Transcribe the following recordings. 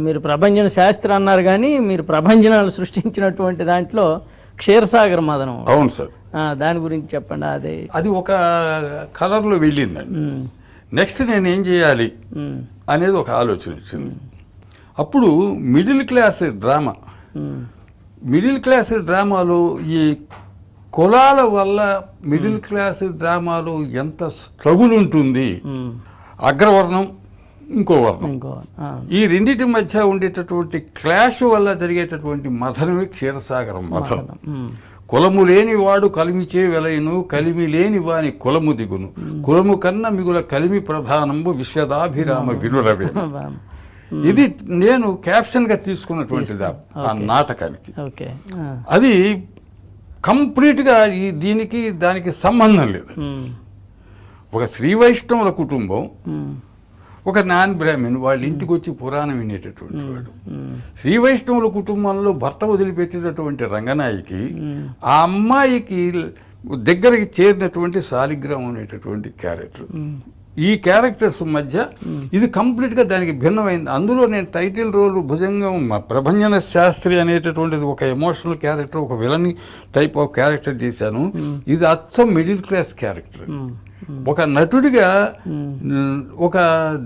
మీరు ప్రభంజన శాస్త్రి అన్నారు కానీ మీరు ప్రభంజనాలు సృష్టించినటువంటి దాంట్లో క్షీరసాగర మదనం. అవును సార్. దాని గురించి చెప్పండి. అది ఒక కలర్లో వెళ్ళిందండి. నెక్స్ట్ నేను ఏం చేయాలి అనేది ఒక ఆలోచన వచ్చింది. అప్పుడు మిడిల్ క్లాస్ డ్రామాలో ఈ కులాల వల్ల మిడిల్ క్లాస్ డ్రామాలో ఎంత స్ట్రగుల్ ఉంటుంది. అగ్రవర్ణం, ఇంకో వర్ణం, ఈ రెండింటి మధ్య ఉండేటటువంటి క్లాష్ వల్ల జరిగేటటువంటి మథనమే క్షీరసాగరం మథనం. కులము లేని వాడు కలిమిచే వెలయును, కలిమి లేని వాని కులము దిగును, కులము కన్నా మిగుల కలిమి ప్రధానము విశ్వదాభిరామ వినురవే. ఇది నేను క్యాప్షన్ గా తీసుకున్నటువంటిది ఆ నాటకానికి. అది కంప్లీట్ గా దీనికి దానికి సంబంధం లేదు. ఒక శ్రీ వైష్ణవుల కుటుంబం, ఒక నాన్ బ్రాహ్మణ్ వాళ్ళ ఇంటికి వచ్చి పురాణం వినేటటువంటి వాడు. శ్రీ వైష్ణవుల కుటుంబంలో భర్త వదిలిపెట్టినటువంటి రంగనాయికి ఆ అమ్మాయికి దగ్గరికి చేరినటువంటి శాలిగ్రామం అనేటటువంటి క్యారెక్టర్. ఈ క్యారెక్టర్స్ మధ్య ఇది కంప్లీట్ గా దానికి భిన్నమైంది. అందులో నేను టైటిల్ రోల్ భుజంగం ప్రభంజన శాస్త్రి అనేటటువంటిది ఒక ఎమోషనల్ క్యారెక్టర్, ఒక విలన్ టైప్ ఆఫ్ క్యారెక్టర్ చేశాను. ఇది అచ్చం మిడిల్ క్లాస్ క్యారెక్టర్. ఒక నటుడిగా ఒక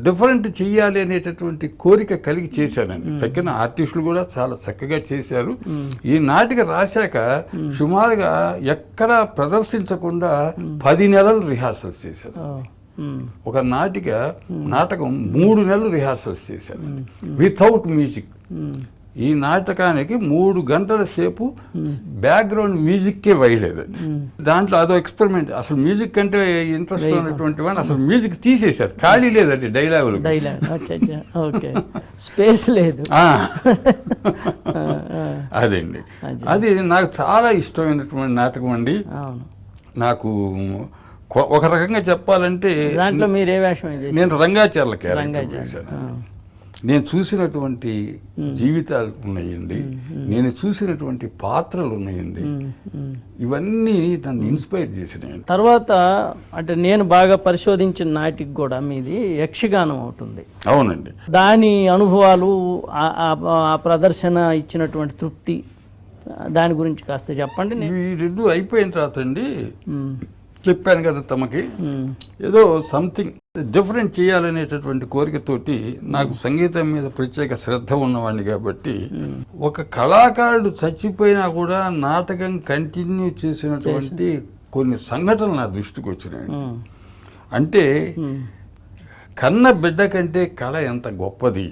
డిఫరెంట్ చెయ్యాలి అనేటటువంటి కోరిక కలిగి చేశానండి. తగ్గిన ఆర్టిస్టులు కూడా చాలా చక్కగా చేశారు. ఈ నాటిక రాశాక సుమారుగా ఎక్కడా ప్రదర్శించకుండా 10 నెలలు రిహార్సల్స్ చేశాను. ఒక నాటకం 3 నెలలు రిహార్సల్స్ చేశాను వితౌట్ మ్యూజిక్. ఈ నాటకానికి 3 గంటల సేపు బ్యాక్గ్రౌండ్ మ్యూజిక్కే వేయలేదు. దాంట్లో అదో ఎక్స్పెరిమెంట్. అసలు మ్యూజిక్ అంటే ఇంట్రెస్ట్ ఉన్నటువంటి వాడిని అసలు మ్యూజిక్ తీసేశారు. ఖాళీ లేదండి డైలాగులు, స్పేస్ లేదు. అదండి, అది నాకు చాలా ఇష్టమైనటువంటి నాటకం అండి. నాకు ఒక రకంగా చెప్పాలంటే దాంట్లో మీరే వేషం? నేను రంగాచార్ల క్యారెక్టర్ చేశాను. నేను చూసినటువంటి జీవితాలు ఉన్నాయండి, నేను చూసినటువంటి పాత్రలు ఉన్నాయండి, ఇవన్నీ నన్ను ఇన్స్పైర్ చేసినాయండి. తర్వాత అంటే నేను బాగా పరిశోధించిన నాటికి కూడా మీది యక్షగానం అవుతుంది. అవునండి. దాని అనుభవాలు, ఆ ప్రదర్శన ఇచ్చినటువంటి తృప్తి, దాని గురించి కాస్త చెప్పండి. ఈ 2 అయిపోయిన తర్వాత అండి చెప్పాను కదా తమకి ఏదో సంథింగ్ డిఫరెంట్ చేయాలనేటటువంటి కోరికతోటి నాకు సంగీతం మీద ప్రత్యేక శ్రద్ధ ఉన్నవాడిని కాబట్టి ఒక కళాకారుడు చచ్చిపోయినా కూడా నాటకం కంటిన్యూ చేసినటువంటి కొన్ని సంఘటనలు నా దృష్టికి వచ్చినాయి. అంటే కన్న బిడ్డ కంటే కళ ఎంత గొప్పది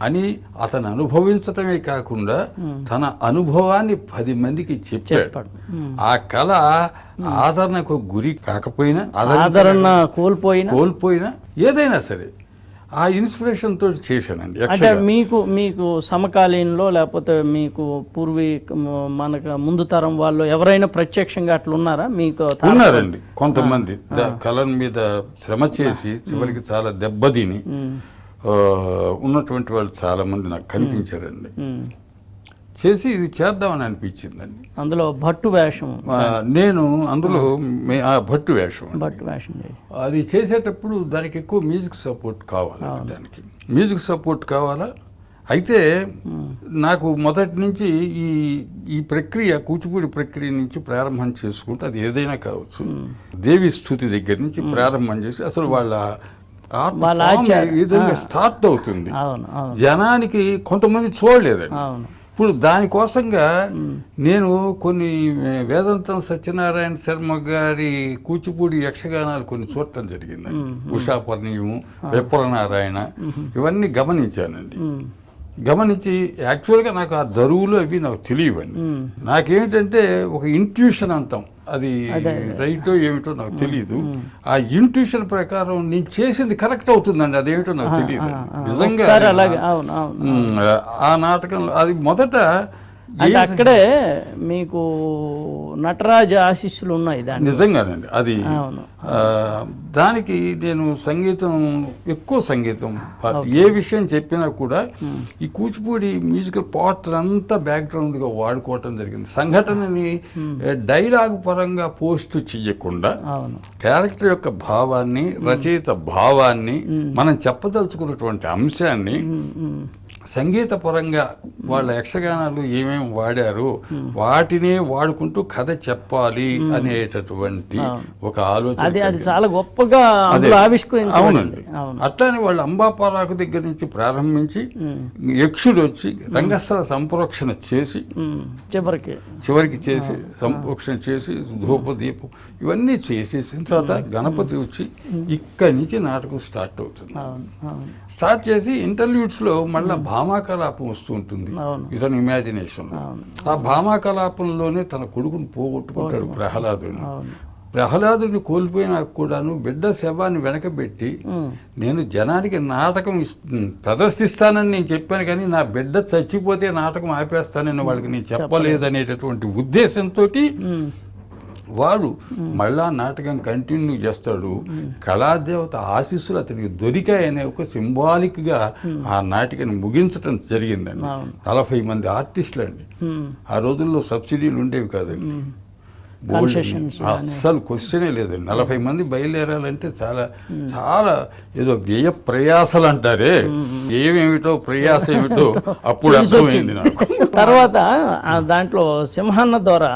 అని అతను అనుభవించటమే కాకుండా తన అనుభవాన్ని 10 మందికి చెప్పాడు. ఆ కళ ఆదరణకు గురి కాకపోయినా, ఆదరణ కోల్పోయినా ఏదైనా సరే ఆ ఇన్స్పిరేషన్ తోటి చేశానండి. అంటే మీకు సమకాలీనంలో లేకపోతే మీకు మనకు ముందు తరం వాళ్ళు ఎవరైనా ప్రత్యక్షంగా అట్లా ఉన్నారా? మీకు ఉన్నారండి కొంతమంది. కళ మీద శ్రమ చేసి చివరికి చాలా దెబ్బతిని ఉన్నటువంటి వాళ్ళు చాలా మంది నాకు కనిపించారండి. చేసి ఇది చేద్దామని అనిపించిందండి. అందులో భట్టు వేషం, నేను అందులో భట్టు వేషం అది చేసేటప్పుడు దానికి ఎక్కువ మ్యూజిక్ సపోర్ట్ కావాలి. దానికి మ్యూజిక్ సపోర్ట్ కావాలా. అయితే నాకు మొదటి నుంచి ఈ ప్రక్రియ కూచిపూడి ప్రక్రియ నుంచి ప్రారంభం చేసుకుంటే అది ఏదైనా కావచ్చు, దేవి స్తుతి దగ్గర నుంచి ప్రారంభం చేసి అసలు వాళ్ళ విధంగా స్టార్ట్ అవుతుంది. జనానికి కొంతమంది చూడలేదండి. ఇప్పుడు దానికోసంగా నేను కొన్ని వేదాంతం సత్యనారాయణ శర్మ గారి కూచిపూడి యక్షగానాలు కొన్ని చూడటం జరిగిందండి. ఉషాపర్ణీయము, విప్రనారాయణ, ఇవన్నీ గమనించానండి. గమనించి యాక్చువల్గా నాకు ఆ దరువులు అవి నాకు తెలియవండి. నాకేమిటంటే ఒక ఇంట్యూషన్ అంటాం, అది రైటో ఏమిటో నాకు తెలియదు. ఆ ఇంట్యూషన్ ప్రకారం నేను చేసింది కరెక్ట్ అవుతుందండి, అదేమిటో నాకు తెలియదు నిజంగా. ఆ నాటకంలో అది మొదట అక్కడే మీకు నటరాజ ఆశీస్సులు ఉన్నాయి నిజంగానండి. అది దానికి నేను ఎక్కువ సంగీతం ఏ విషయం చెప్పినా కూడా ఈ కూచిపూడి మ్యూజికల్ పార్ట్ అంతా బ్యాక్గ్రౌండ్ గా వాడుకోవటం జరిగింది. సంఘటనని డైలాగ్ పరంగా పోస్ట్ చెయ్యకుండా క్యారెక్టర్ యొక్క భావాన్ని, రచయిత భావాన్ని, మనం చెప్పదలుచుకున్నటువంటి అంశాన్ని సంగీత పరంగా వాళ్ళ యక్షగానాలు ఏమేమి వాడారు వాటినే వాడుకుంటూ కథ చెప్పాలి అనేటటువంటి ఒక ఆలోచన అది చాలా గొప్పగా అవునండి. అట్లానే వాళ్ళు అంబాపారాకు దగ్గర నుంచి ప్రారంభించి యక్షుడు వచ్చి రంగస్థల సంప్రోక్షణ చేసి చివరికి చేసి సంప్రోక్షణ చేసి ధూపదీపం ఇవన్నీ చేసేసిన తర్వాత గణపతి వచ్చి ఇక్కడి నుంచి నాటకం స్టార్ట్ అవుతుంది. స్టార్ట్ చేసి ఇంటర్వ్యూస్ లో మళ్ళా భామాకలాపం వస్తూ ఉంటుంది ఇతని ఇమాజినేషన్. ఆ భామాకలాపంలోనే తన కొడుకును పోగొట్టుకుంటాడు ప్రహ్లాదుడిని కోల్పోయినా కూడాను బిడ్డ శవాన్ని వెనకబెట్టి నేను జనానికి నాటకం ప్రదర్శిస్తానని నేను చెప్పాను కానీ నా బిడ్డ చచ్చిపోతే నాటకం ఆపేస్తానని వాళ్ళకి నేను చెప్పలేదనేటటువంటి ఉద్దేశంతో వాడు మళ్ళా నాటకం కంటిన్యూ చేస్తాడు. కళాదేవత ఆశీస్సులు అతనికి దొరికాయనే ఒక సింబాలిక్ గా ఆ నాటికను ముగించడం జరిగిందండి. 40 మంది ఆర్టిస్టులు అండి. ఆ రోజుల్లో సబ్సిడీలు ఉండేవి కాదండి, అస్సలు క్వశ్చనే లేదండి. 40 మంది బయలుదేరాలంటే చాలా చాలా ఏదో వ్యయ ప్రయాసాలు అంటారే, ఏమేమిటో ప్రయాస ఏమిటో అప్పుడు అర్థమైంది నాకు. తర్వాత దాంట్లో సింహన్న ద్వారా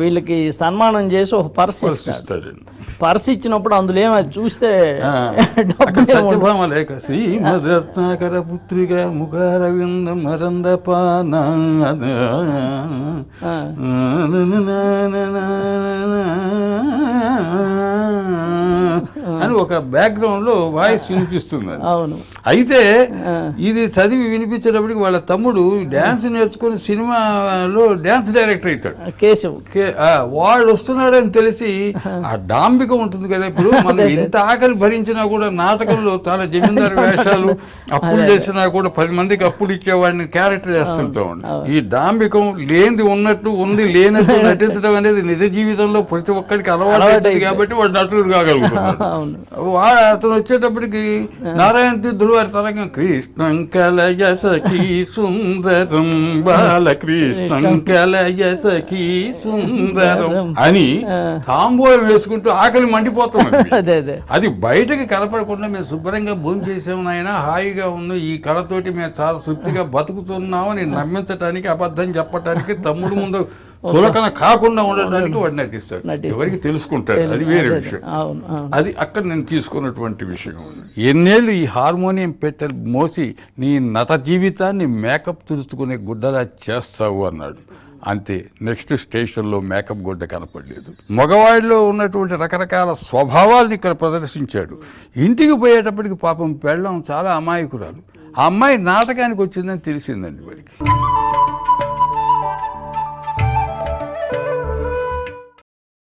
వీళ్ళకి సన్మానం చేసి ఒక పర్స్ ఇస్తాడు. పర్స్ ఇచ్చినప్పుడు అందులో ఏమది చూస్తే సత్యభామ లేక శ్రీమద్రత్నాకర పుత్రిక ముఖారవింద మరందపాన అని ఒక బ్యాక్గ్రౌండ్ లో వాయిస్ వినిపిస్తుంది. అవును. అయితే ఇది చదివి వినిపించేటప్పటికి వాళ్ళ తమ్ముడు డాన్స్ నేర్చుకుని సినిమాలో డాన్స్ డైరెక్టర్ అవుతాడు కేశవ్. వాడు వస్తున్నాడని తెలిసి ఆ డాంబిక ఉంటుంది కదా, ఇప్పుడు మనం ఎంత ఆకలి భరించినా కూడా నాటకంలో చాలా జమీందారు వేషాలు అప్పులు చేసినా కూడా 10 మందికి అప్పులు ఇచ్చేవాడిని క్యారెక్టర్ చేస్తుంటాం. ఈ డాంబికం లేనిది ఉన్నట్టు ఉంది లేనట్టు నటించడం అనేది నిజ జీవితంలో ప్రతి ఒక్కరికి అలవాటు కాబట్టి వాడు నటుడు కాగలుగుతున్నాడు. అతను వచ్చేటప్పటికి నారాయణ తీర్థుడు వారి తరంగం కృష్ణం కలయ సఖీ సుందరం బాలకృష్ణం కలయ సఖీ సుందరం అని తాంబూలం వేసుకుంటూ ఆకలి మండిపోతుంది. అది బయటకి కనపడకుండా మేము శుభ్రంగా భోజనం చేసాము నాయన, హాయిగా ఉంది, ఈ కళతోటి మేము చాలా తృప్తిగా బతుకుతున్నామని నమ్మించడానికి అబద్ధం చెప్పడానికి తమ్ముడు ముందు చులకన కాకుండా ఉండడానికి వాడు నటిస్తాడు. ఎవరికి తెలుసుకుంటాడు, అది వేరే విషయం. అది అక్కడ నేను తీసుకున్నటువంటి విషయం. ఎన్నేళ్ళు ఈ హార్మోనియం పెట్టెలు మోసి నీ నట జీవితాన్ని మేకప్ తుడుచుకునే గుడ్డలా చేస్తావు అన్నాడు. అంతే, నెక్స్ట్ స్టేషన్లో మేకప్ గుడ్డ కనపడలేదు. మగవాడిలో ఉన్నటువంటి రకరకాల స్వభావాలను ఇక్కడ ప్రదర్శించాడు. ఇంటికి పోయేటప్పటికి పాపం పెళ్ళం చాలా అమాయకురాలు. ఆ అమ్మాయి నాటకానికి వచ్చిందని తెలిసిందండి వాడికి.